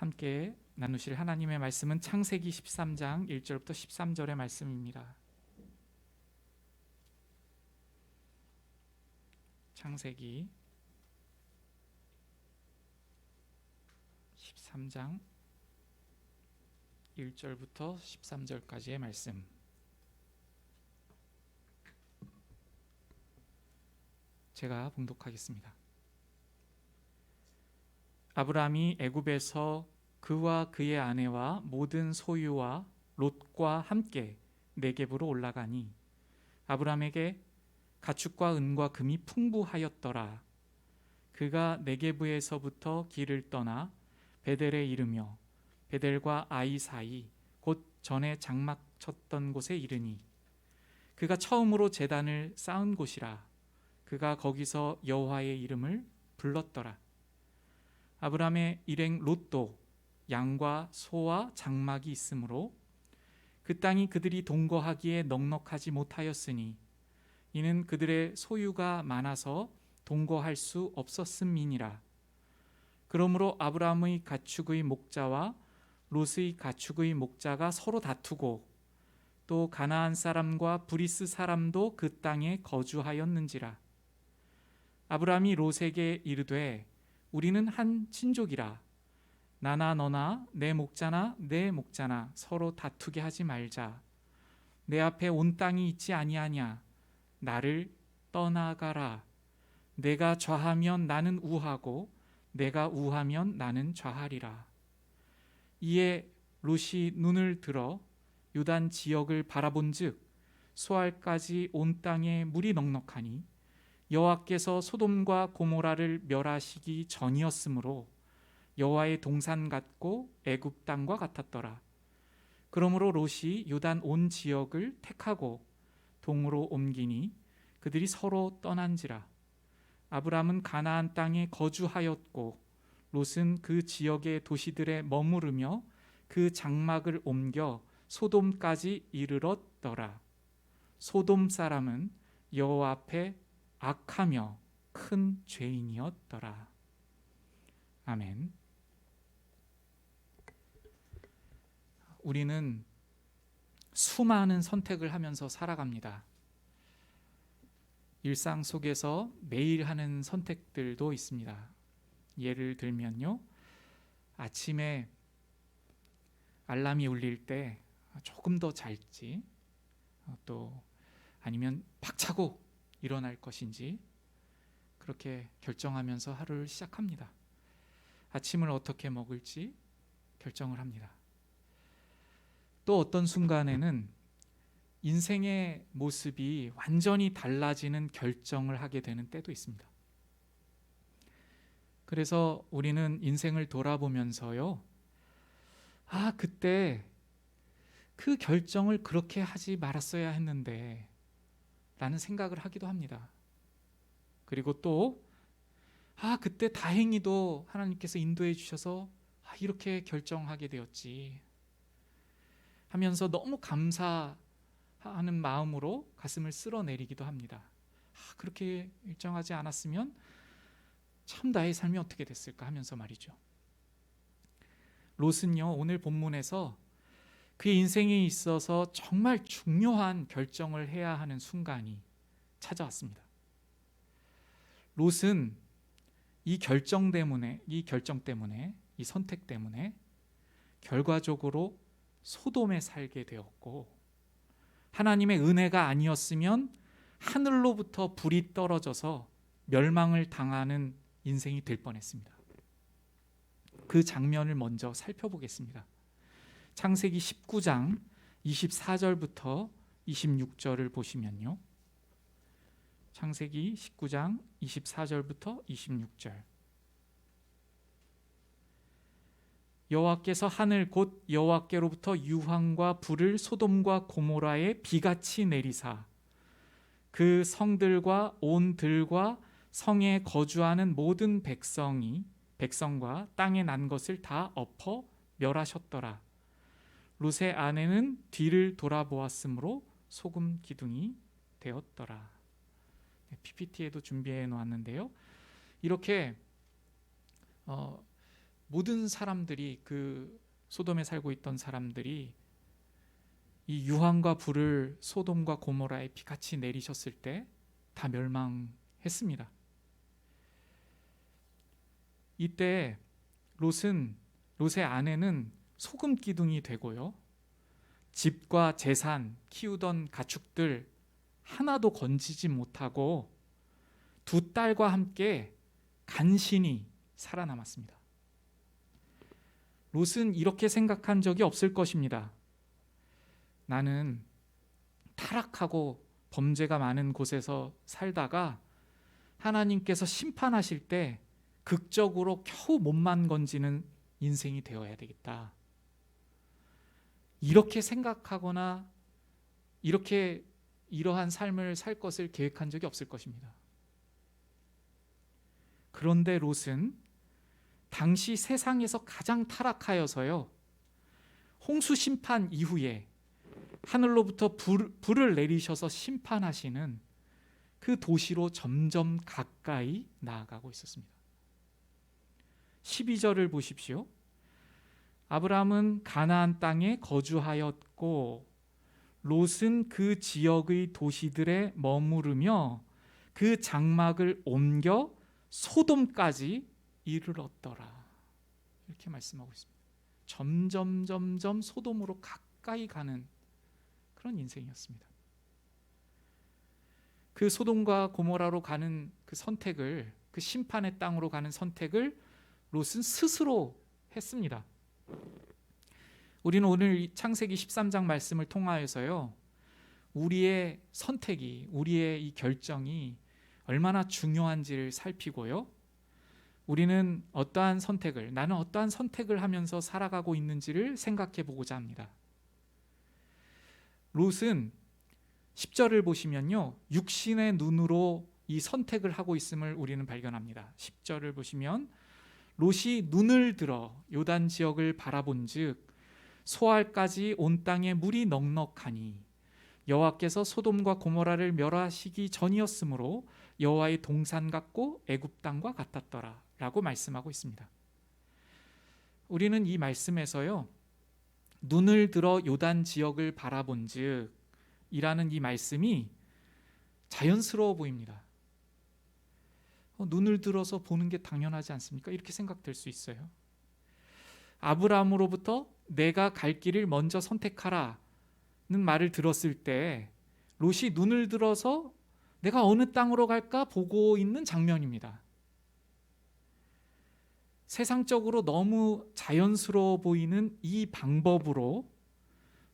함께 나누실 하나님의 말씀은 창세기 13장 1절부터 13절의 말씀입니다. 창세기 13장 1절부터 13절까지의 말씀. 제가 봉독하겠습니다. 아브라함이 애굽에서 그와 그의 아내와 모든 소유와 롯과 함께 네겝으로 올라가니 아브라함에게 가축과 은과 금이 풍부하였더라. 그가 네겝에서부터 길을 떠나 베델에 이르며 베델과 아이 사이 곧 전에 장막 쳤던 곳에 이르니 그가 처음으로 제단을 쌓은 곳이라. 그가 거기서 여호와의 이름을 불렀더라. 아브라함의 일행 롯도 양과 소와 장막이 있으므로 그 땅이 그들이 동거하기에 넉넉하지 못하였으니 이는 그들의 소유가 많아서 동거할 수 없었음이니라. 그러므로 아브라함의 가축의 목자와 롯의 가축의 목자가 서로 다투고 또 가나안 사람과 브리스 사람도 그 땅에 거주하였는지라. 아브라함이 롯에게 이르되 우리는 한 친족이라. 나나 너나 내 목자나 내 목자나 서로 다투게 하지 말자. 내 앞에 온 땅이 있지 아니하냐. 나를 떠나가라. 내가 좌하면 나는 우하고 내가 우하면 나는 좌하리라. 이에 롯이 눈을 들어 요단 지역을 바라본즉 소알까지 온 땅에 물이 넉넉하니 여호와께서 소돔과 고모라를 멸하시기 전이었으므로 여호와의 동산 같고 애굽 땅과 같았더라. 그러므로 롯이 요단 온 지역을 택하고 동으로 옮기니 그들이 서로 떠난지라. 아브라함은 가나안 땅에 거주하였고 롯은 그 지역의 도시들에 머무르며 그 장막을 옮겨 소돔까지 이르렀더라. 소돔 사람은 여호와 앞에 악하며 큰 죄인이었더라. 아멘. 우리는 수많은 선택을 하면서 살아갑니다. 일상 속에서 매일 하는 선택들도 있습니다. 예를 들면요, 아침에 알람이 울릴 때 조금 더 잘지, 또 아니면 박차고 일어날 것인지 그렇게 결정하면서 하루를 시작합니다. 아침을 어떻게 먹을지 결정을 합니다. 또 어떤 순간에는 인생의 모습이 완전히 달라지는 결정을 하게 되는 때도 있습니다. 그래서 우리는 인생을 돌아보면서요, 그때 그 결정을 그렇게 하지 말았어야 했는데 라는 생각을 하기도 합니다. 그리고 또 그때 다행히도 하나님께서 인도해 주셔서 이렇게 결정하게 되었지 하면서 너무 감사하는 마음으로 가슴을 쓸어내리기도 합니다. 그렇게 일정하지 않았으면 참 나의 삶이 어떻게 됐을까 하면서 말이죠. 롯은요, 오늘 본문에서 그의 인생에 있어서 정말 중요한 결정을 해야 하는 순간이 찾아왔습니다. 롯은 이 결정 때문에, 이 선택 때문에 결과적으로 소돔에 살게 되었고, 하나님의 은혜가 아니었으면 하늘로부터 불이 떨어져서 멸망을 당하는 인생이 될 뻔했습니다. 그 장면을 먼저 살펴보겠습니다. 창세기 19장 24절부터 26절을 보시면요, 창세기 19장 24절부터 26절. 여호와께서 하늘 곧 여호와께로부터 유황과 불을 소돔과 고모라에 비같이 내리사 그 성들과 온 들과 성에 거주하는 모든 백성과 땅에 난 것을 다 엎어 멸하셨더라. 롯의 아내는 뒤를 돌아보았으므로 소금 기둥이 되었더라. PPT에도 준비해 놓았는데요, 이렇게 모든 사람들이, 그 소돔에 살고 있던 사람들이 이 유황과 불을 소돔과 고모라에 비같이 내리셨을 때 다 멸망했습니다. 이때 롯의 아내는 소금 기둥이 되고요, 집과 재산, 키우던 가축들 하나도 건지지 못하고 두 딸과 함께 간신히 살아남았습니다. 롯은 이렇게 생각한 적이 없을 것입니다. 나는 타락하고 범죄가 많은 곳에서 살다가 하나님께서 심판하실 때 극적으로 겨우 몸만 건지는 인생이 되어야 되겠다, 이렇게 생각하거나 이렇게 이러한 삶을 살 것을 계획한 적이 없을 것입니다. 그런데 롯은 당시 세상에서 가장 타락하여서요, 홍수 심판 이후에 하늘로부터 불을 내리셔서 심판하시는 그 도시로 점점 가까이 나아가고 있었습니다. 12절을 보십시오. 아브라함은 가나안 땅에 거주하였고 롯은 그 지역의 도시들에 머무르며 그 장막을 옮겨 소돔까지 이르렀더라, 이렇게 말씀하고 있습니다. 점점 소돔으로 가까이 가는 그런 인생이었습니다. 그 소돔과 고모라로 가는 그 선택을, 그 심판의 땅으로 가는 선택을 롯은 스스로 했습니다. 우리는 오늘 창세기 13장 말씀을 통하여서요, 우리의 선택이, 우리의 이 결정이 얼마나 중요한지를 살피고요, 우리는 나는 어떠한 선택을 하면서 살아가고 있는지를 생각해 보고자 합니다. 롯은 10절을 보시면요, 육신의 눈으로 이 선택을 하고 있음을 우리는 발견합니다. 10절을 보시면 롯이 눈을 들어 요단 지역을 바라본즉 소알까지 온 땅에 물이 넉넉하니 여호와께서 소돔과 고모라를 멸하시기 전이었으므로 여호와의 동산 같고 애굽 땅과 같았더라 라고 말씀하고 있습니다. 우리는 이 말씀에서요, 눈을 들어 요단 지역을 바라본즉 이라는 이 말씀이 자연스러워 보입니다. 눈을 들어서 보는 게 당연하지 않습니까? 이렇게 생각될 수 있어요. 아브라함으로부터 내가 갈 길을 먼저 선택하라는 말을 들었을 때 롯이 눈을 들어서 내가 어느 땅으로 갈까 보고 있는 장면입니다. 세상적으로 너무 자연스러워 보이는 이 방법으로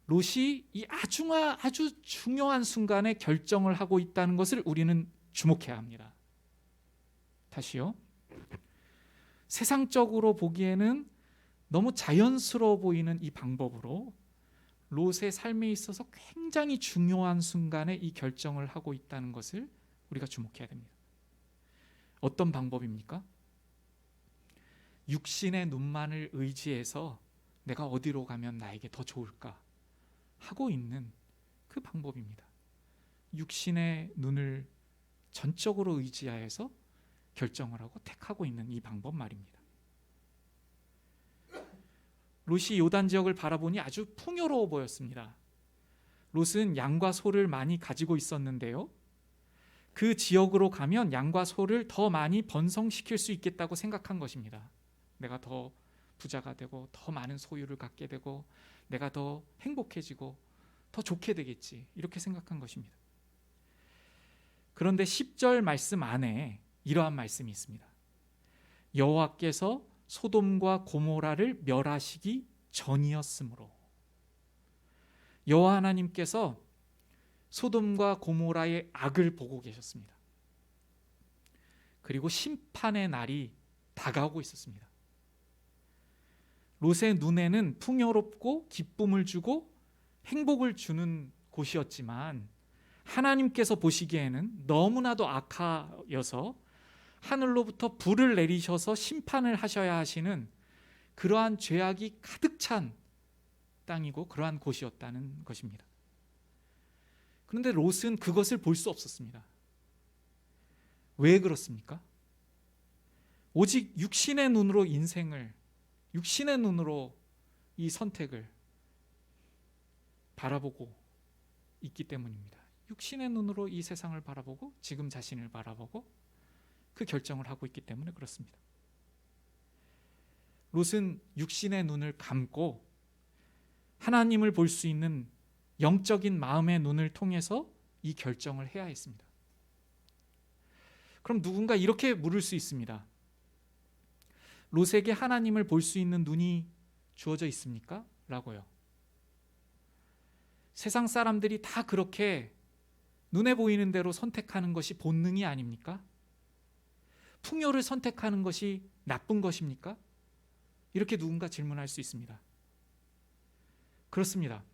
롯이 이 아주 중요한 순간에 결정을 하고 있다는 것을 우리는 주목해야 합니다. 다시요. 세상적으로 보기에는 너무 자연스러워 보이는 이 방법으로 롯의 삶에 있어서 굉장히 중요한 순간에 이 결정을 하고 있다는 것을 우리가 주목해야 됩니다. 어떤 방법입니까? 육신의 눈만을 의지해서 내가 어디로 가면 나에게 더 좋을까 하고 있는 그 방법입니다. 육신의 눈을 전적으로 의지하여서 결정을 하고 택하고 있는 이 방법 말입니다. 롯이 요단 지역을 바라보니 아주 풍요로워 보였습니다. 롯은 양과 소를 많이 가지고 있었는데요, 그 지역으로 가면 양과 소를 더 많이 번성시킬 수 있겠다고 생각한 것입니다. 내가 더 부자가 되고 더 많은 소유를 갖게 되고 내가 더 행복해지고 더 좋게 되겠지, 이렇게 생각한 것입니다. 그런데 10절 말씀 안에 이러한 말씀이 있습니다. 여호와께서 소돔과 고모라를 멸하시기 전이었으므로, 여호와 하나님께서 소돔과 고모라의 악을 보고 계셨습니다. 그리고 심판의 날이 다가오고 있었습니다. 롯의 눈에는 풍요롭고 기쁨을 주고 행복을 주는 곳이었지만 하나님께서 보시기에는 너무나도 악하여서 하늘로부터 불을 내리셔서 심판을 하셔야 하시는 그러한 죄악이 가득 찬 땅이고 그러한 곳이었다는 것입니다. 그런데 롯은 그것을 볼 수 없었습니다. 왜 그렇습니까? 오직 육신의 눈으로 인생을 육신의 눈으로 이 선택을 바라보고 있기 때문입니다. 육신의 눈으로 이 세상을 바라보고 지금 자신을 바라보고 그 결정을 하고 있기 때문에 그렇습니다. 롯은 육신의 눈을 감고 하나님을 볼 수 있는 영적인 마음의 눈을 통해서 이 결정을 해야 했습니다. 그럼 누군가 이렇게 물을 수 있습니다. 롯에게 하나님을 볼 수 있는 눈이 주어져 있습니까? 라고요. 세상 사람들이 다 그렇게 눈에 보이는 대로 선택하는 것이 본능이 아닙니까? 풍요를 선택하는 것이 나쁜 것입니까? 이렇게 누군가 질문할 수 있습니다. 그렇습니다.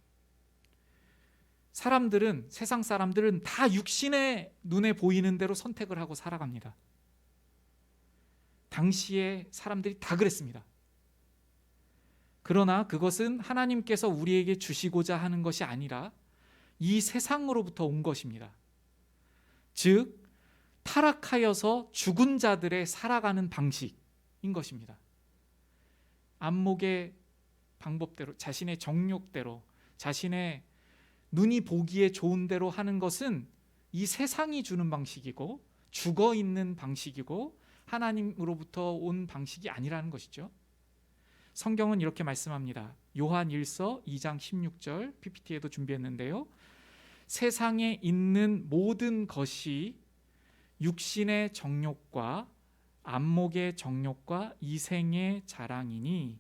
세상 사람들은 다 육신의 눈에 보이는 대로 선택을 하고 살아갑니다. 당시의 사람들이 다 그랬습니다. 그러나 그것은 하나님께서 우리에게 주시고자 하는 것이 아니라 이 세상으로부터 온 것입니다. 즉 타락하여서 죽은 자들의 살아가는 방식인 것입니다. 안목의 방법대로, 자신의 정욕대로, 자신의 눈이 보기에 좋은 대로 하는 것은 이 세상이 주는 방식이고 죽어 있는 방식이고 하나님으로부터 온 방식이 아니라는 것이죠. 성경은 이렇게 말씀합니다. 요한 1서 2장 16절 PPT에도 준비했는데요. 세상에 있는 모든 것이 육신의 정욕과 안목의 정욕과 이생의 자랑이니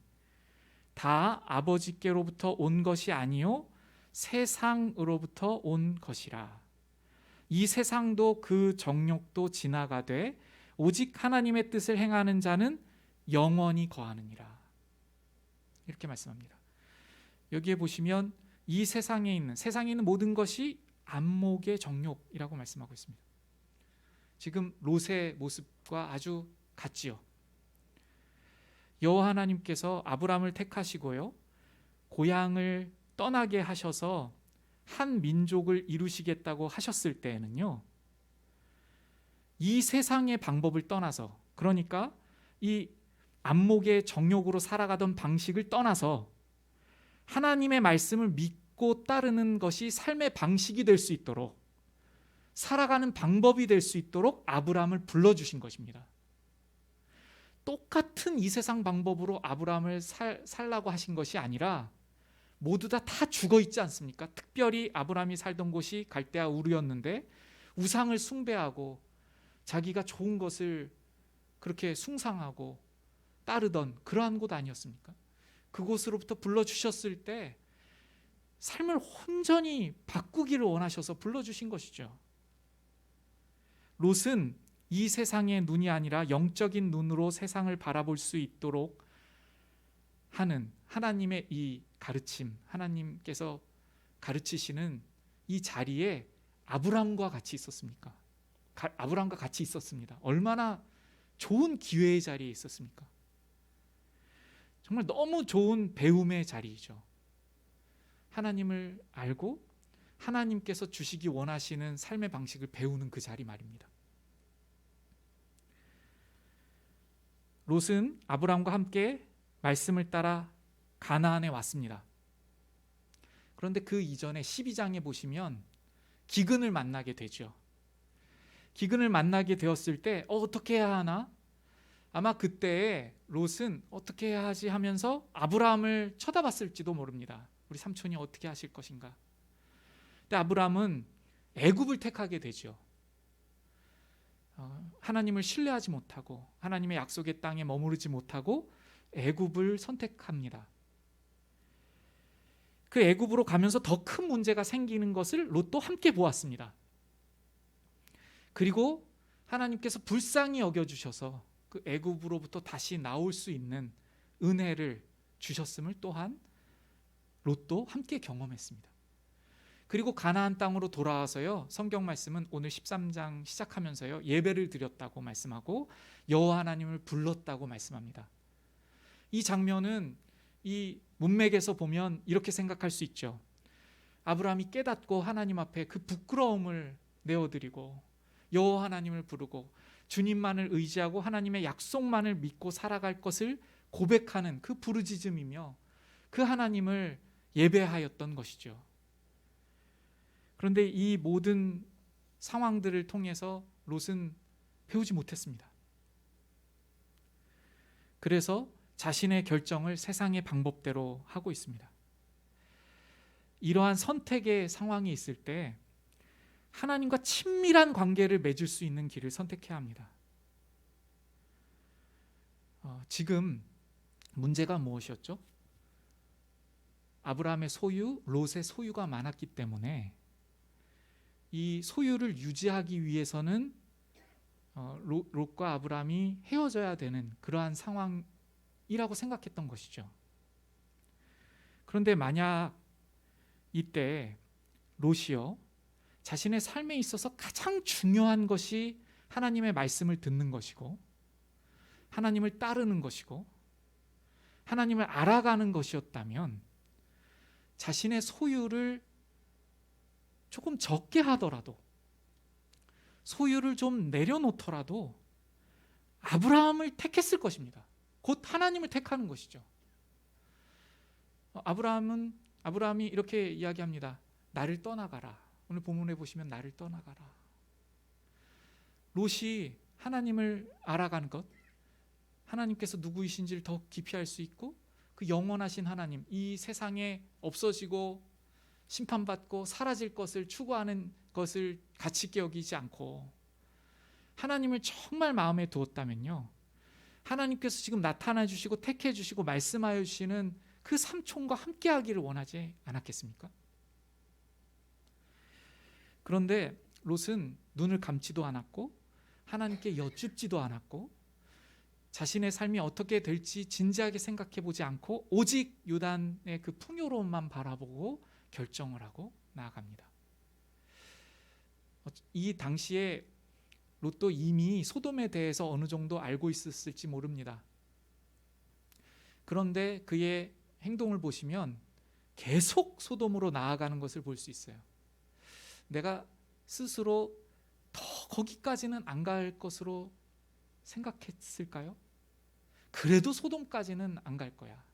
다 아버지께로부터 온 것이 아니요 세상으로부터 온 것이라. 이 세상도 그 정욕도 지나가되 오직 하나님의 뜻을 행하는 자는 영원히 거하느니라. 이렇게 말씀합니다. 여기에 보시면 이 세상에 있는 모든 것이 안목의 정욕이라고 말씀하고 있습니다. 지금 롯의 모습과 아주 같지요. 여호와 하나님께서 아브라함을 택하시고요, 고향을 떠나게 하셔서 한 민족을 이루시겠다고 하셨을 때에는요, 이 세상의 방법을 떠나서, 그러니까 이 안목의 정욕으로 살아가던 방식을 떠나서 하나님의 말씀을 믿고 따르는 것이 삶의 방식이 될 수 있도록, 살아가는 방법이 될 수 있도록 아브라함을 불러주신 것입니다. 똑같은 이 세상 방법으로 아브라함을 살라고 하신 것이 아니라 모두 다 죽어 있지 않습니까? 특별히 아브라함이 살던 곳이 갈대아 우르였는데 우상을 숭배하고 자기가 좋은 것을 그렇게 숭상하고 따르던 그러한 곳 아니었습니까? 그곳으로부터 불러주셨을 때 삶을 온전히 바꾸기를 원하셔서 불러주신 것이죠. 롯은 이 세상의 눈이 아니라 영적인 눈으로 세상을 바라볼 수 있도록 하는 하나님의 이 가르침, 하나님께서 가르치시는 이 자리에 아브라함과 같이 있었습니까? 아브라함과 같이 있었습니다. 얼마나 좋은 기회의 자리에 있었습니까? 정말 너무 좋은 배움의 자리이죠. 하나님을 알고 하나님께서 주시기 원하시는 삶의 방식을 배우는 그 자리 말입니다. 롯은 아브라함과 함께 말씀을 따라 가나안에 왔습니다. 그런데 그 이전에 12장에 보시면 기근을 만나게 되죠. 기근을 만나게 되었을 때 어떻게 해야 하나? 아마 그때 롯은 어떻게 해야 하지 하면서 아브라함을 쳐다봤을지도 모릅니다. 우리 삼촌이 어떻게 하실 것인가? 근데 아브라함은 애굽을 택하게 되죠. 하나님을 신뢰하지 못하고 하나님의 약속의 땅에 머무르지 못하고 애굽을 선택합니다. 그 애굽으로 가면서 더 큰 문제가 생기는 것을 롯도 함께 보았습니다. 그리고 하나님께서 불쌍히 여겨주셔서 그 애굽으로부터 다시 나올 수 있는 은혜를 주셨음을 또한 롯도 함께 경험했습니다. 그리고 가나안 땅으로 돌아와서요, 성경 말씀은 오늘 13장 시작하면서요, 예배를 드렸다고 말씀하고 여호와 하나님을 불렀다고 말씀합니다. 이 장면은 이 문맥에서 보면 이렇게 생각할 수 있죠. 아브라함이 깨닫고 하나님 앞에 그 부끄러움을 내어드리고 여호와 하나님을 부르고 주님만을 의지하고 하나님의 약속만을 믿고 살아갈 것을 고백하는 그 부르짖음이며 그 하나님을 예배하였던 것이죠. 그런데 이 모든 상황들을 통해서 롯은 배우지 못했습니다. 그래서 자신의 결정을 세상의 방법대로 하고 있습니다. 이러한 선택의 상황이 있을 때 하나님과 친밀한 관계를 맺을 수 있는 길을 선택해야 합니다. 지금 문제가 무엇이었죠? 아브라함의 소유, 롯의 소유가 많았기 때문에 이 소유를 유지하기 위해서는 롯과 아브라함이 헤어져야 되는 그러한 상황이라고 생각했던 것이죠. 그런데 만약 이때 롯이요, 자신의 삶에 있어서 가장 중요한 것이 하나님의 말씀을 듣는 것이고 하나님을 따르는 것이고 하나님을 알아가는 것이었다면 자신의 소유를 조금 적게 하더라도 소유를 좀 내려놓더라도 아브라함을 택했을 것입니다. 곧 하나님을 택하는 것이죠. 아브라함이 이렇게 이야기합니다. 나를 떠나가라. 오늘 본문에 보시면 나를 떠나가라. 롯이 하나님을 알아가는 것, 하나님께서 누구이신지를 더 깊이 알 수 있고 그 영원하신 하나님, 이 세상에 없어지고 심판받고 사라질 것을 추구하는 것을 가치 있게 여기지 않고 하나님을 정말 마음에 두었다면요, 하나님께서 지금 나타나 주시고 택해 주시고 말씀하여 주시는 그 삼촌과 함께 하기를 원하지 않았겠습니까? 그런데 롯은 눈을 감지도 않았고 하나님께 여쭙지도 않았고 자신의 삶이 어떻게 될지 진지하게 생각해 보지 않고 오직 요단의 그 풍요로움만 바라보고 결정을 하고 나아갑니다. 이 당시에 롯도 이미 소돔에 대해서 어느 정도 알고 있었을지 모릅니다. 그런데 그의 행동을 보시면 계속 소돔으로 나아가는 것을 볼 수 있어요. 내가 스스로 더 거기까지는 안 갈 것으로 생각했을까요? 그래도 소돔까지는 안 갈 거야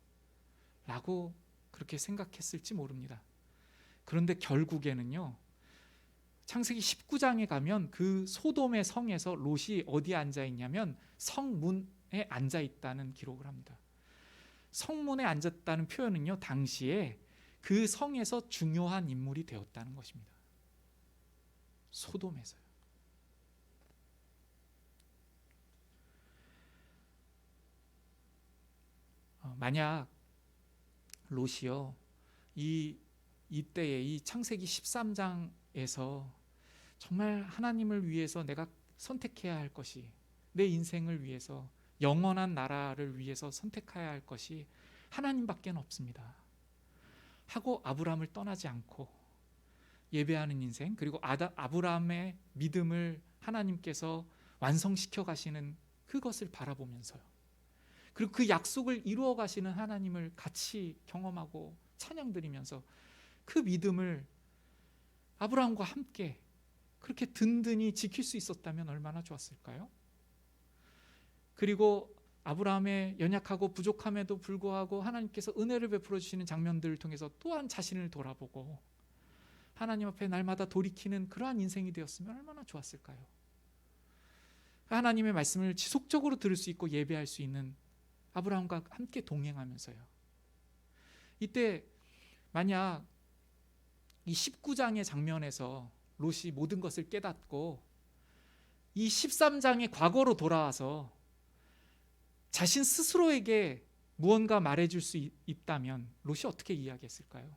라고 그렇게 생각했을지 모릅니다. 그런데 결국에는요, 창세기 19장에 가면 그 소돔의 성에서 롯이 어디에 앉아 있냐면 성문에 앉아 있다는 기록을 합니다. 성문에 앉았다는 표현은요, 당시에 그 성에서 중요한 인물이 되었다는 것입니다. 소돔에서요. 만약 롯이요, 이때에 이 창세기 13장에서 정말 하나님을 위해서 내가 선택해야 할 것이, 내 인생을 위해서 영원한 나라를 위해서 선택해야 할 것이 하나님밖에 없습니다 하고 아브라함을 떠나지 않고 예배하는 인생, 그리고 아브라함의 믿음을 하나님께서 완성시켜 가시는 그것을 바라보면서요, 그리고 그 약속을 이루어 가시는 하나님을 같이 경험하고 찬양드리면서 그 믿음을 아브라함과 함께 그렇게 든든히 지킬 수 있었다면 얼마나 좋았을까요? 그리고 아브라함의 연약하고 부족함에도 불구하고 하나님께서 은혜를 베풀어 주시는 장면들을 통해서 또한 자신을 돌아보고 하나님 앞에 날마다 돌이키는 그러한 인생이 되었으면 얼마나 좋았을까요? 하나님의 말씀을 지속적으로 들을 수 있고 예배할 수 있는 아브라함과 함께 동행하면서요, 이때 만약 이 19장의 장면에서 롯이 모든 것을 깨닫고 이 13장의 과거로 돌아와서 자신 스스로에게 무언가 말해줄 수 있다면 롯이 어떻게 이야기했을까요?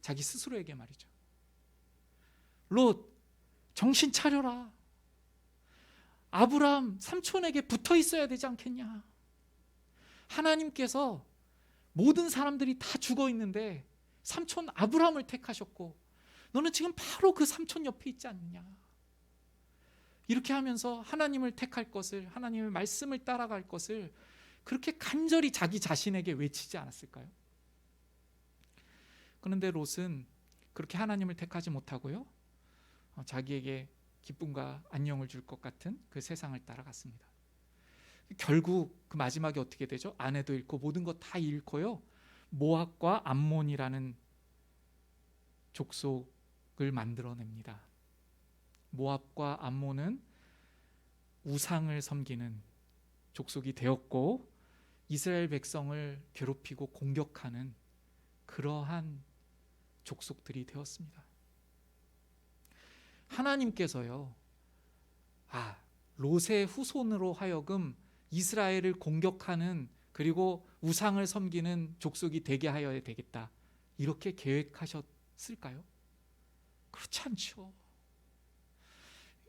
자기 스스로에게 말이죠. 롯, 정신 차려라. 아브라함 삼촌에게 붙어 있어야 되지 않겠냐? 하나님께서 모든 사람들이 다 죽어 있는데 삼촌 아브라함을 택하셨고 너는 지금 바로 그 삼촌 옆에 있지 않느냐? 이렇게 하면서 하나님을 택할 것을, 하나님의 말씀을 따라갈 것을 그렇게 간절히 자기 자신에게 외치지 않았을까요? 그런데 롯은 그렇게 하나님을 택하지 못하고요, 자기에게 기쁨과 안녕을 줄 것 같은 그 세상을 따라갔습니다. 결국 그 마지막에 어떻게 되죠? 아내도 잃고 모든 것 다 잃고요. 모압과 암몬이라는 족속을 만들어냅니다. 모압과 암몬은 우상을 섬기는 족속이 되었고 이스라엘 백성을 괴롭히고 공격하는 그러한 족속들이 되었습니다. 하나님께서요, 롯의 후손으로 하여금 이스라엘을 공격하는 그리고 우상을 섬기는 족속이 되게 하여야 되겠다, 이렇게 계획하셨을까요? 그렇지 않죠.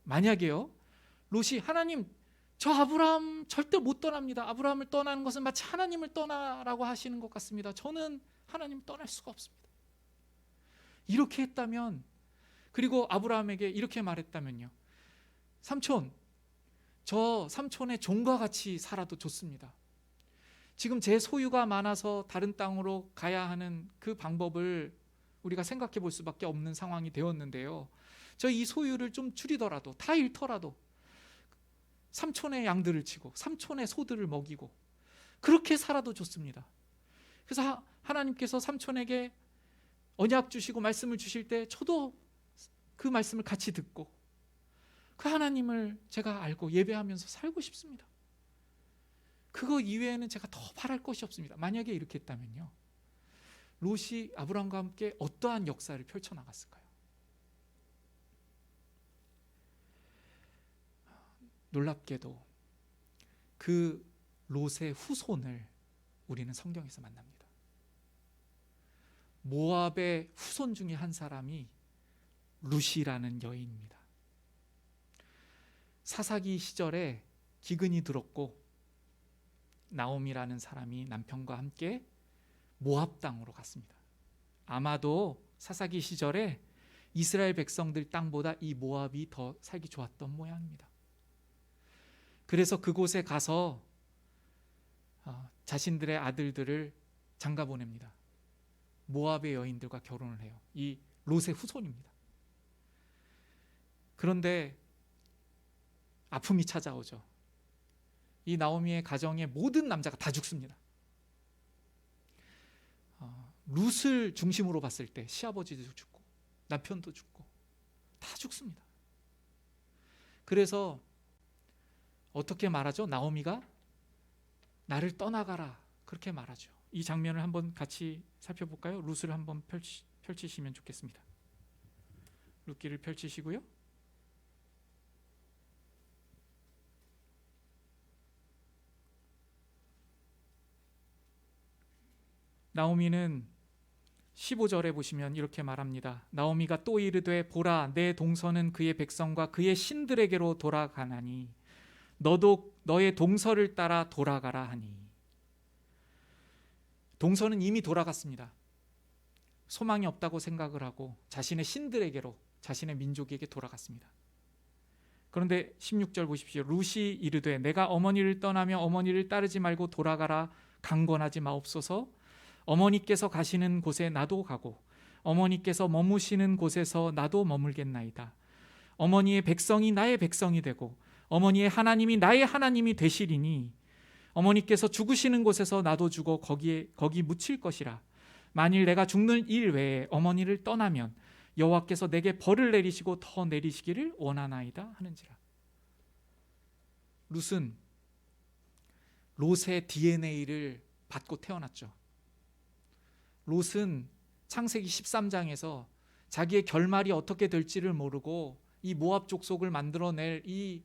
만약에요, 롯이 하나님, 저 아브라함 절대 못 떠납니다. 아브라함을 떠나는 것은 마치 하나님을 떠나라고 하시는 것 같습니다. 저는 하나님 떠날 수가 없습니다. 이렇게 했다면, 그리고 아브라함에게 이렇게 말했다면요, 삼촌, 저 삼촌의 종과 같이 살아도 좋습니다. 지금 제 소유가 많아서 다른 땅으로 가야 하는 그 방법을 우리가 생각해 볼 수밖에 없는 상황이 되었는데요, 저 이 소유를 좀 줄이더라도, 다 잃더라도 삼촌의 양들을 치고 삼촌의 소들을 먹이고 그렇게 살아도 좋습니다. 그래서 하나님께서 삼촌에게 언약 주시고 말씀을 주실 때 저도 그 말씀을 같이 듣고 그 하나님을 제가 알고 예배하면서 살고 싶습니다. 그거 이외에는 제가 더 바랄 것이 없습니다. 만약에 이렇게 했다면요, 롯이 아브라함과 함께 어떠한 역사를 펼쳐나갔을까요? 놀랍게도 그 롯의 후손을 우리는 성경에서 만납니다. 모압의 후손 중에 한 사람이 룻이라는 여인입니다. 사사기 시절에 기근이 들었고 나오미라는 사람이 남편과 함께 모압 땅으로 갔습니다. 아마도 사사기 시절에 이스라엘 백성들 땅보다 이 모압이 더 살기 좋았던 모양입니다. 그래서 그곳에 가서 자신들의 아들들을 장가 보냅니다. 모압의 여인들과 결혼을 해요. 이 롯의 후손입니다. 그런데 아픔이 찾아오죠. 이 나오미의 가정의 모든 남자가 다 죽습니다. 룻을 중심으로 봤을 때 시아버지도 죽고 남편도 죽고 다 죽습니다. 그래서 어떻게 말하죠? 나오미가 나를 떠나가라, 그렇게 말하죠. 이 장면을 한번 같이 살펴볼까요? 룻을 한번 펼치시면 좋겠습니다. 룻기를 펼치시고요. 나오미는 15절에 보시면 이렇게 말합니다. 나오미가 또 이르되 보라, 내 동서는 그의 백성과 그의 신들에게로 돌아가나니 너도 너의 동서를 따라 돌아가라 하니. 동서는 이미 돌아갔습니다. 소망이 없다고 생각을 하고 자신의 신들에게로, 자신의 민족에게 돌아갔습니다. 그런데 16절 보십시오. 룻이 이르되 내가 어머니를 떠나며 어머니를 따르지 말고 돌아가라 강권하지 마옵소서. 어머니께서 가시는 곳에 나도 가고 어머니께서 머무시는 곳에서 나도 머물겠나이다. 어머니의 백성이 나의 백성이 되고 어머니의 하나님이 나의 하나님이 되시리니 어머니께서 죽으시는 곳에서 나도 죽어 거기 묻힐 것이라. 만일 내가 죽는 일 외에 어머니를 떠나면 여호와께서 내게 벌을 내리시고 더 내리시기를 원하나이다 하는지라. 룻은 롯의 DNA를 받고 태어났죠. 롯은 창세기 13장에서 자기의 결말이 어떻게 될지를 모르고 이 모압 족속을 만들어낼 이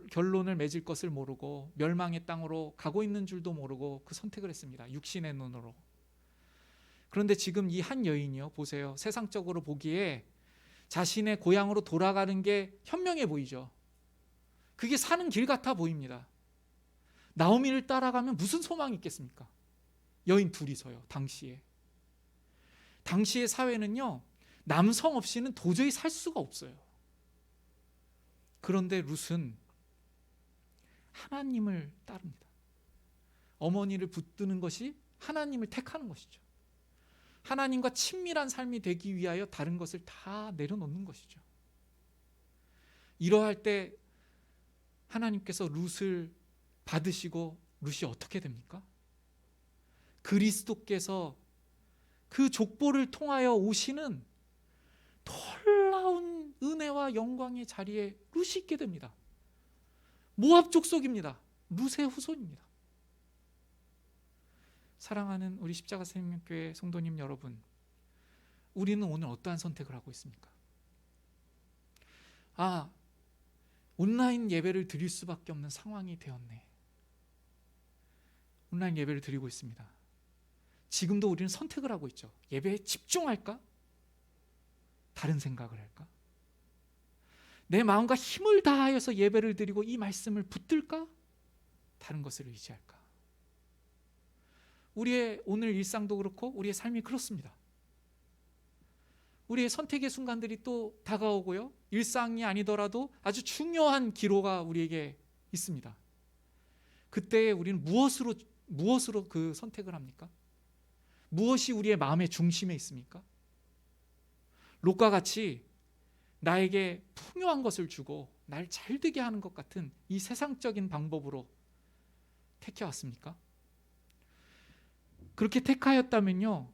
결론을 맺을 것을 모르고 멸망의 땅으로 가고 있는 줄도 모르고 그 선택을 했습니다. 육신의 눈으로. 그런데 지금 이 한 여인이요, 보세요. 세상적으로 보기에 자신의 고향으로 돌아가는 게 현명해 보이죠. 그게 사는 길 같아 보입니다. 나오미를 따라가면 무슨 소망이 있겠습니까? 여인 둘이서요. 당시의 사회는요, 남성 없이는 도저히 살 수가 없어요. 그런데 룻은 하나님을 따릅니다. 어머니를 붙드는 것이 하나님을 택하는 것이죠. 하나님과 친밀한 삶이 되기 위하여 다른 것을 다 내려놓는 것이죠. 이러할 때 하나님께서 룻을 받으시고 룻이 어떻게 됩니까? 그리스도께서 그 족보를 통하여 오시는 놀라운 은혜와 영광의 자리에 룻이 있게 됩니다. 모압 족속입니다. 룻의 후손입니다. 사랑하는 우리 십자가 생명교회 성도님 여러분, 우리는 오늘 어떠한 선택을 하고 있습니까? 온라인 예배를 드릴 수밖에 없는 상황이 되었네. 온라인 예배를 드리고 있습니다. 지금도 우리는 선택을 하고 있죠. 예배에 집중할까? 다른 생각을 할까? 내 마음과 힘을 다하여서 예배를 드리고 이 말씀을 붙들까? 다른 것을 의지할까? 우리의 오늘 일상도 그렇고 우리의 삶이 그렇습니다. 우리의 선택의 순간들이 또 다가오고요. 일상이 아니더라도 아주 중요한 기로가 우리에게 있습니다. 그때 우리는 무엇으로 그 선택을 합니까? 무엇이 우리의 마음의 중심에 있습니까? 롯과 같이 나에게 풍요한 것을 주고 날 잘되게 하는 것 같은 이 세상적인 방법으로 택해왔습니까? 그렇게 택하였다면요,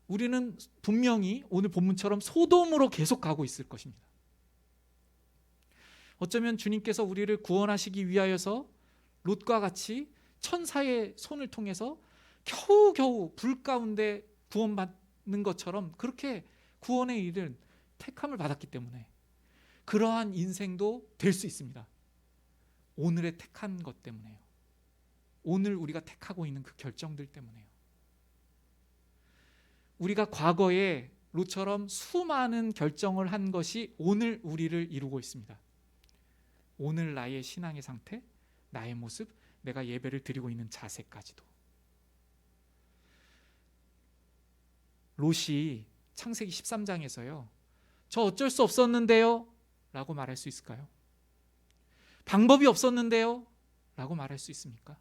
우리는 분명히 오늘 본문처럼 소돔으로 계속 가고 있을 것입니다. 어쩌면 주님께서 우리를 구원하시기 위하여서 롯과 같이 천사의 손을 통해서 겨우겨우 불 가운데 구원받는 것처럼 그렇게 구원의 일은 택함을 받았기 때문에 그러한 인생도 될 수 있습니다. 오늘의 택한 것 때문에요. 오늘 우리가 택하고 있는 그 결정들 때문에요. 우리가 과거에 롯처럼 수많은 결정을 한 것이 오늘 우리를 이루고 있습니다. 오늘 나의 신앙의 상태, 나의 모습, 내가 예배를 드리고 있는 자세까지도. 롯이 창세기 13장에서요, 저 어쩔 수 없었는데요 라고 말할 수 있을까요? 방법이 없었는데요 라고 말할 수 있습니까?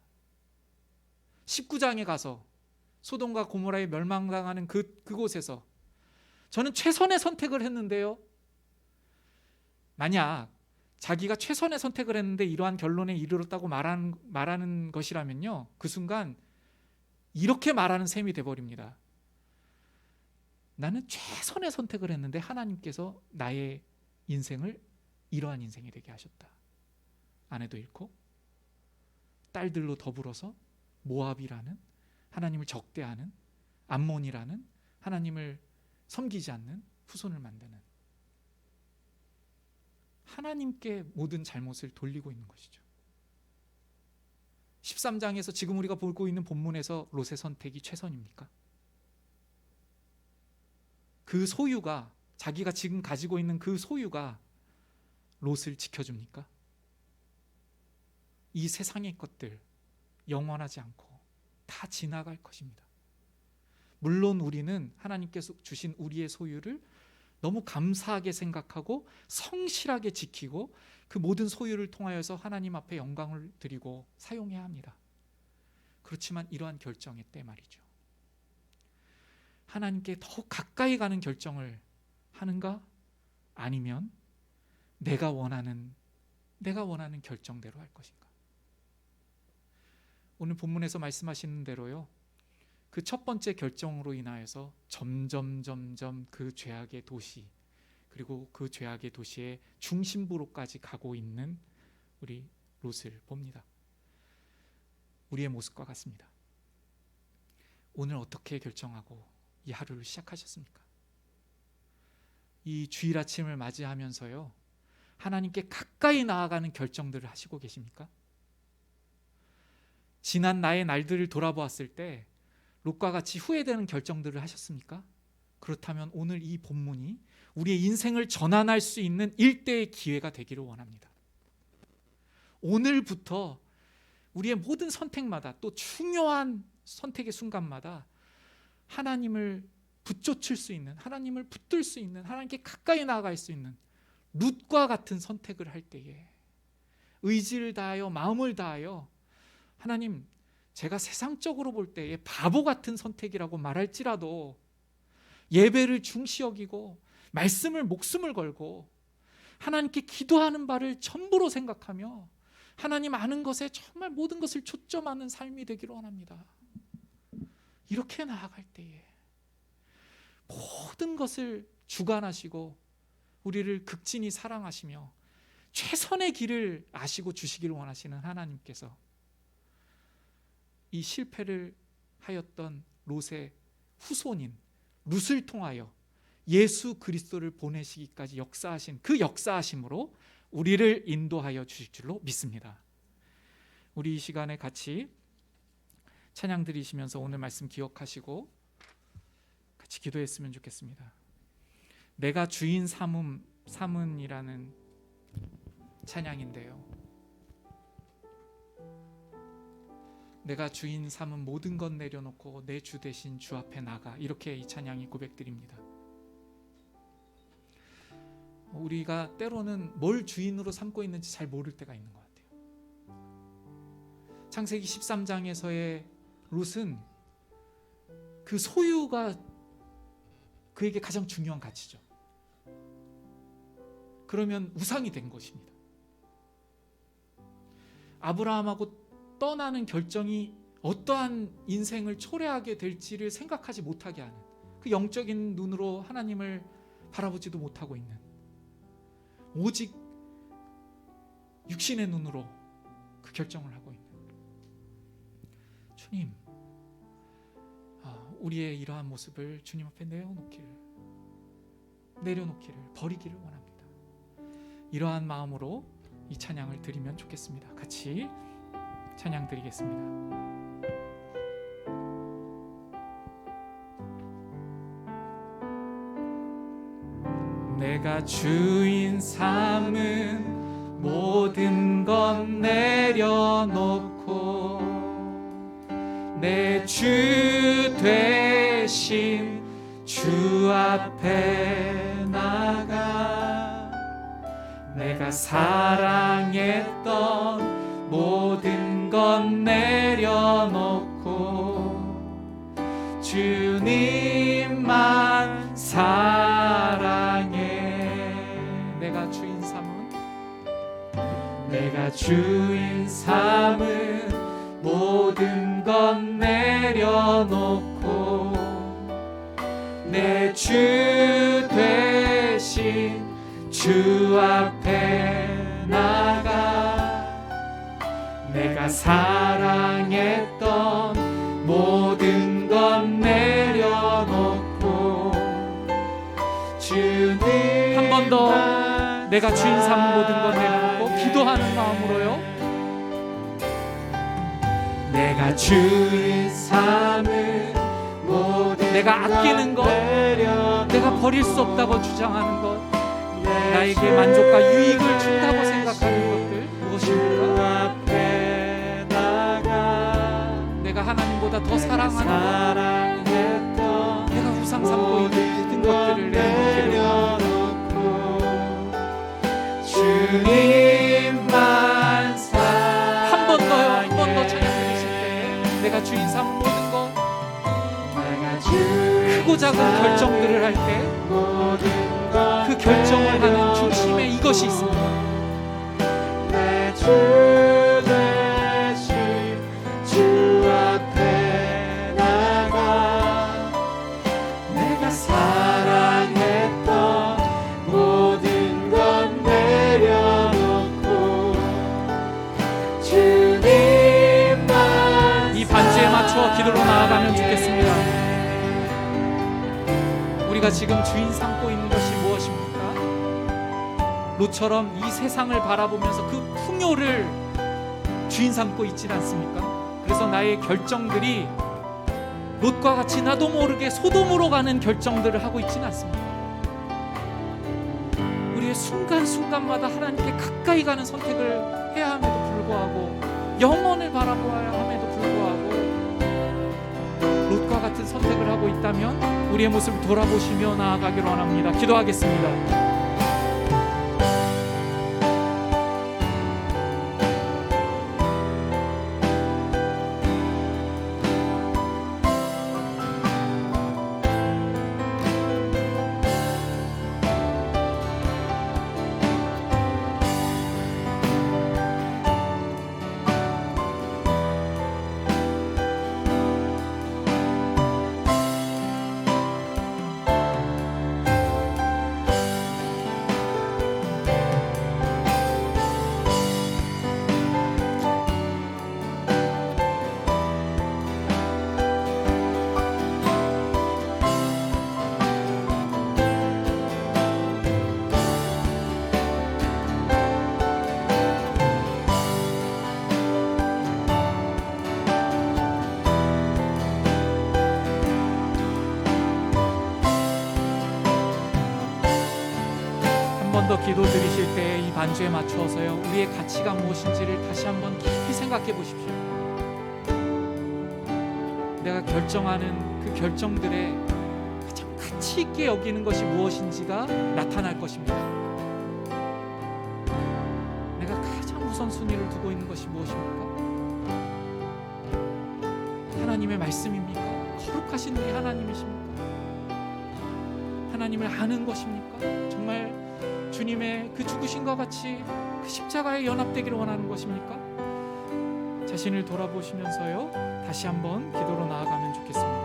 19장에 가서 소돔과 고모라에 멸망당하는 그곳에서 저는 최선의 선택을 했는데요, 만약 자기가 최선의 선택을 했는데 이러한 결론에 이르렀다고 말하는 것이라면요, 그 순간 이렇게 말하는 셈이 돼버립니다. 나는 최선의 선택을 했는데 하나님께서 나의 인생을 이러한 인생이 되게 하셨다. 아내도 잃고 딸들로 더불어서 모압이라는 하나님을 적대하는, 암몬이라는 하나님을 섬기지 않는 후손을 만드는, 하나님께 모든 잘못을 돌리고 있는 것이죠. 13장에서 지금 우리가 보고 있는 본문에서 롯의 선택이 최선입니까? 그 소유가, 자기가 지금 가지고 있는 그 소유가 롯을 지켜줍니까? 이 세상의 것들 영원하지 않고 다 지나갈 것입니다. 물론 우리는 하나님께서 주신 우리의 소유를 너무 감사하게 생각하고 성실하게 지키고 그 모든 소유를 통하여서 하나님 앞에 영광을 드리고 사용해야 합니다. 그렇지만 이러한 결정의 때 말이죠, 하나님께 더 가까이 가는 결정을 하는가? 아니면 내가 원하는 결정대로 할 것인가? 오늘 본문에서 말씀하시는 대로요, 그 첫 번째 결정으로 인하여서 점점 그 죄악의 도시, 그리고 그 죄악의 도시의 중심부로까지 가고 있는 우리 롯을 봅니다. 우리의 모습과 같습니다. 오늘 어떻게 결정하고 이 하루를 시작하셨습니까? 이 주일 아침을 맞이하면서요, 하나님께 가까이 나아가는 결정들을 하시고 계십니까? 지난 나의 날들을 돌아보았을 때 롯과 같이 후회되는 결정들을 하셨습니까? 그렇다면 오늘 이 본문이 우리의 인생을 전환할 수 있는 일대의 기회가 되기를 원합니다. 오늘부터 우리의 모든 선택마다, 또 중요한 선택의 순간마다 하나님을 붙쫓을 수 있는, 하나님을 붙들 수 있는, 하나님께 가까이 나아갈 수 있는 룻과 같은 선택을 할 때에 의지를 다하여, 마음을 다하여, 하나님, 제가 세상적으로 볼 때에 바보 같은 선택이라고 말할지라도 예배를 중시 여기고 말씀을 목숨을 걸고 하나님께 기도하는 바를 전부로 생각하며 하나님 아는 것에 정말 모든 것을 초점하는 삶이 되기를 원합니다. 이렇게 나아갈 때에 모든 것을 주관하시고 우리를 극진히 사랑하시며 최선의 길을 아시고 주시기를 원하시는 하나님께서 이 실패를 하였던 롯의 후손인 룻을 통하여 예수 그리스도를 보내시기까지 역사하신 그 역사하심으로 우리를 인도하여 주실 줄로 믿습니다. 우리 이 시간에 같이 찬양 드리시면서 오늘 말씀 기억하시고 같이 기도했으면 좋겠습니다. 내가 주인 삼음이라는 찬양인데요, 내가 주인 삼은 모든 것 내려놓고 내 주 대신 주 앞에 나가, 이렇게 이 찬양이 고백드립니다. 우리가 때로는 뭘 주인으로 삼고 있는지 잘 모를 때가 있는 것 같아요. 창세기 13장에서의 롯은 그 소유가 그에게 가장 중요한 가치죠. 그러면 우상이 된 것입니다. 아브라함하고 떠나는 결정이 어떠한 인생을 초래하게 될지를 생각하지 못하게 하는, 그 영적인 눈으로 하나님을 바라보지도 못하고 있는, 오직 육신의 눈으로 그 결정을 하고 있는 주님, 우리의 이러한 모습을 주님 앞에 내려놓기를 버리기를 원합니다. 이러한 마음으로 이 찬양을 드리면 좋겠습니다. 같이 찬양 드리겠습니다. 내가 주인 삼은 모든 것 내려놓고 내 주 되신 주 앞에 나가, 내가 사랑했던 모든 것 내려놓고 주님만 사랑해. 내가 주인 삼은 모든 것 내려놓고 내 주 되신 주 앞에 나가, 내가 사랑했던 모든 것 내려놓고 주님, 한 번 더 내가 주인 삼은 모든 것 내려놓고 기도하는 마음으로요. 내가 주인 삼은 모든, 내가 아끼는 것, 내가 버릴 수 없다고 주장하는 것, 나에게 만족과 유익을 준다고 생각하는 것들 무엇입니까? 내가 하나님보다 더 사랑하는 것, 내가 우상 삼고 있는 모든 것들을 내려놓고 주님만 사랑해. 한 번 더요, 한 번 더 찬양 드리실 때 내가 주인 삼은 모든 것, 크고 작은 결정들을 할 때 그 결정을 하는 중심에 이것이 있습니다. 내 주 되신 주 앞에 나가, 내가 사랑했던 모든 것 내려놓고 주님만. 이 반주에 맞춰 기도로 나아가면 좋겠습니다. 우리가 지금 주인 삼고 있는 것이 무엇입니까? 롯처럼 이 세상을 바라보면서 그 풍요를 주인 삼고 있지 않습니까? 그래서 나의 결정들이 롯과 같이 나도 모르게 소돔으로 가는 결정들을 하고 있지는 않습니다. 우리의 순간순간마다 하나님께 가까이 가는 선택을 해야 함에도 불구하고, 영원을 바라보아야 함에도 불구하고 롯과 같은 선택을 하고 있다면 우리의 모습을 돌아보시며 나아가기를 원합니다. 기도하겠습니다. 기도 드리실 때 이 반주에 맞추어서요, 우리의 가치가 무엇인지를 다시 한번 깊이 생각해 보십시오. 내가 결정하는 그 결정들에 가장 가치 있게 여기는 것이 무엇인지가 나타날 것입니다. 내가 가장 우선순위를 두고 있는 것이 무엇입니까? 하나님의 말씀입니까? 거룩하신 우리 하나님이십니까? 하나님을 아는 것입니까? 정말 주님의 그 죽으심과 같이 그 십자가에 연합되기를 원하는 것입니까? 자신을 돌아보시면서요, 다시 한번 기도로 나아가면 좋겠습니다.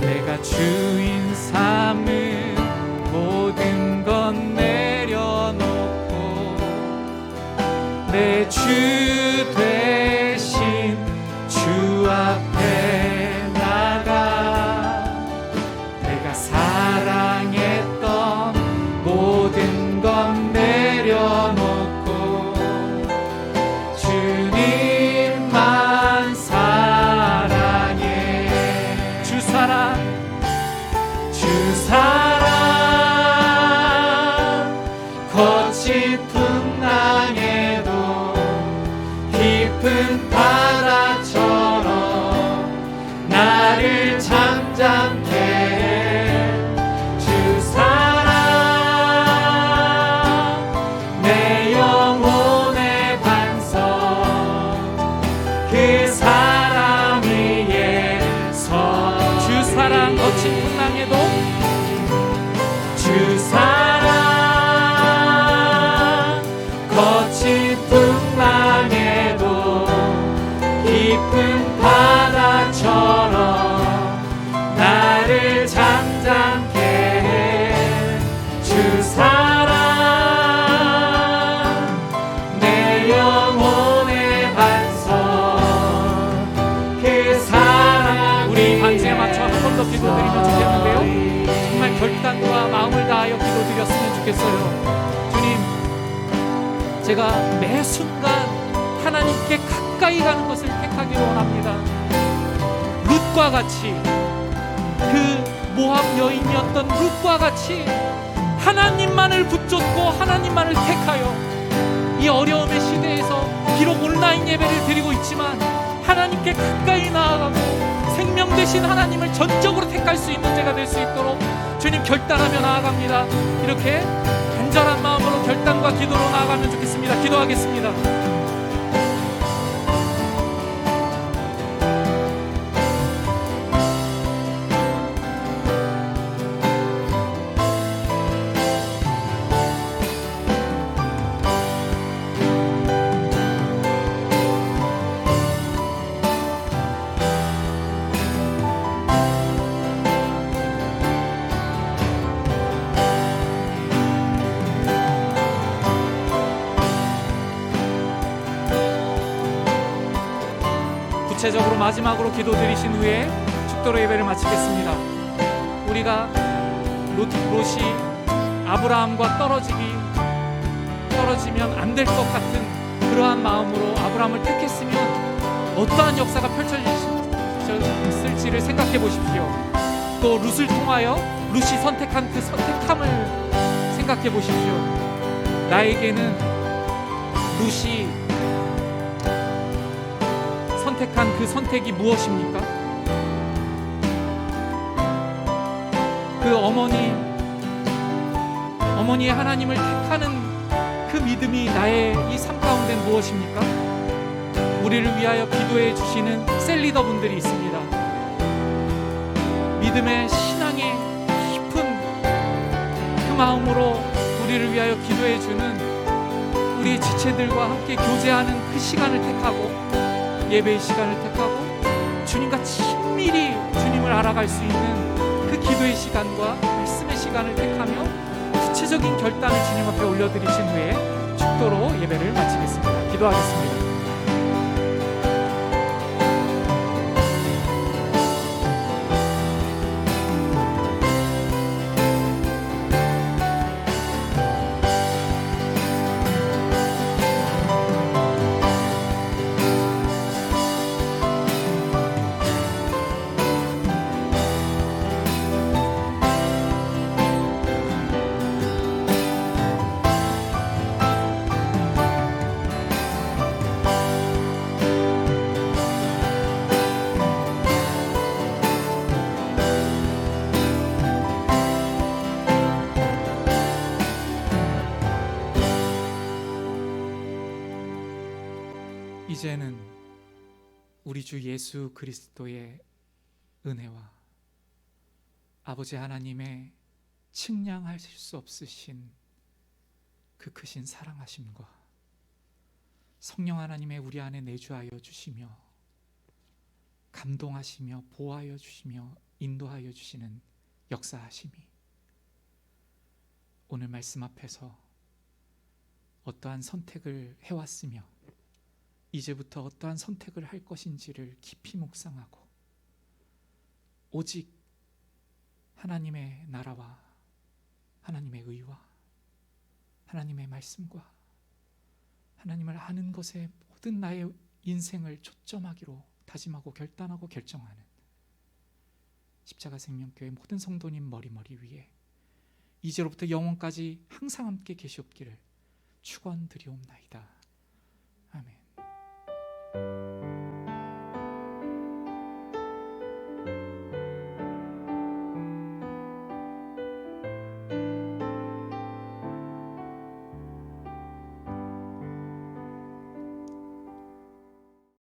내가 주인 삼은 모든 건 내려놓고 내 주 되신 주 앞에 나가 내가 사랑했던 모든 건 내려놓고 주님만 사랑해. 주 사랑 거친 풍랑에도 깊은 바다처럼 나를 잠잠케 해. 주 사랑 내 영혼의 반석 그 사랑 위에 서. 주 사랑 거친 풍랑에도 주 사랑 거친 풍랑에도 깊은 바다처럼 나를 잠잠케 해. 주 사랑 내 영혼의 반석 그 사랑. 우리 반주에 맞춰 한 번 더 기도드리면 좋겠는데요, 정말 결단과 마음을 다하여 기도드렸으면 좋겠어요. 주님, 제가 매 순간 하나님께 가까이 가는 것을 택하기를 원합니다. 룻과 같이, 그 모압 여인이었던 룻과 같이 하나님만을 붙잡고 하나님만을 택하여 이 어려움의 시대에서 비록 온라인 예배를 드리고 있지만 하나님께 가까이 나아가고 생명 되신 하나님을 전적으로 택할 수 있는 제가 될 수 있도록 주님 결단하며 나아갑니다. 이렇게 간절한 마음으로 결단과 기도로 나아가면 좋겠습니다. 기도하겠습니다. 구체적으로 마지막으로 기도드리신 후에 축도로 예배를 마치겠습니다. 우리가 롯이 아브라함과 떨어지면 안 될 것 같은 그러한 마음으로 아브라함을 택했으면 어떠한 역사가 펼쳐질지를 생각해 보십시오. 또 룻을 통하여 룻이 선택한 그 선택함을 생각해 보십시오. 나에게는 룻이 선택한 그 선택이 무엇입니까? 그 어머니의 하나님을 택하는 그 믿음이 나의 이 삶 가운데 무엇입니까? 우리를 위하여 기도해 주시는 셀리더 분들이 있습니다. 믿음의 신앙의 깊은 그 마음으로 우리를 위하여 기도해 주는 우리 지체들과 함께 교제하는 그 시간을 택하고 예배의 시간을 택하고 주님과 친밀히 주님을 알아갈 수 있는 그 기도의 시간과 말씀의 시간을 택하며 구체적인 결단을 주님 앞에 올려드리신 후에 축도로 예배를 마치겠습니다. 기도하겠습니다. 이제는 우리 주 예수 그리스도의 은혜와 아버지 하나님의 측량하실 수 없으신 그 크신 사랑하심과 성령 하나님의 우리 안에 내주하여 주시며 감동하시며 보호하여 주시며 인도하여 주시는 역사하심이 오늘 말씀 앞에서 어떠한 선택을 해왔으며 이제부터 어떠한 선택을 할 것인지를 깊이 묵상하고 오직 하나님의 나라와 하나님의 의와 하나님의 말씀과 하나님을 아는 것에 모든 나의 인생을 초점하기로 다짐하고 결단하고 결정하는 십자가 생명교회 모든 성도님 머리 위에 이제로부터 영원까지 항상 함께 계시옵기를 축원드리옵나이다. 아멘.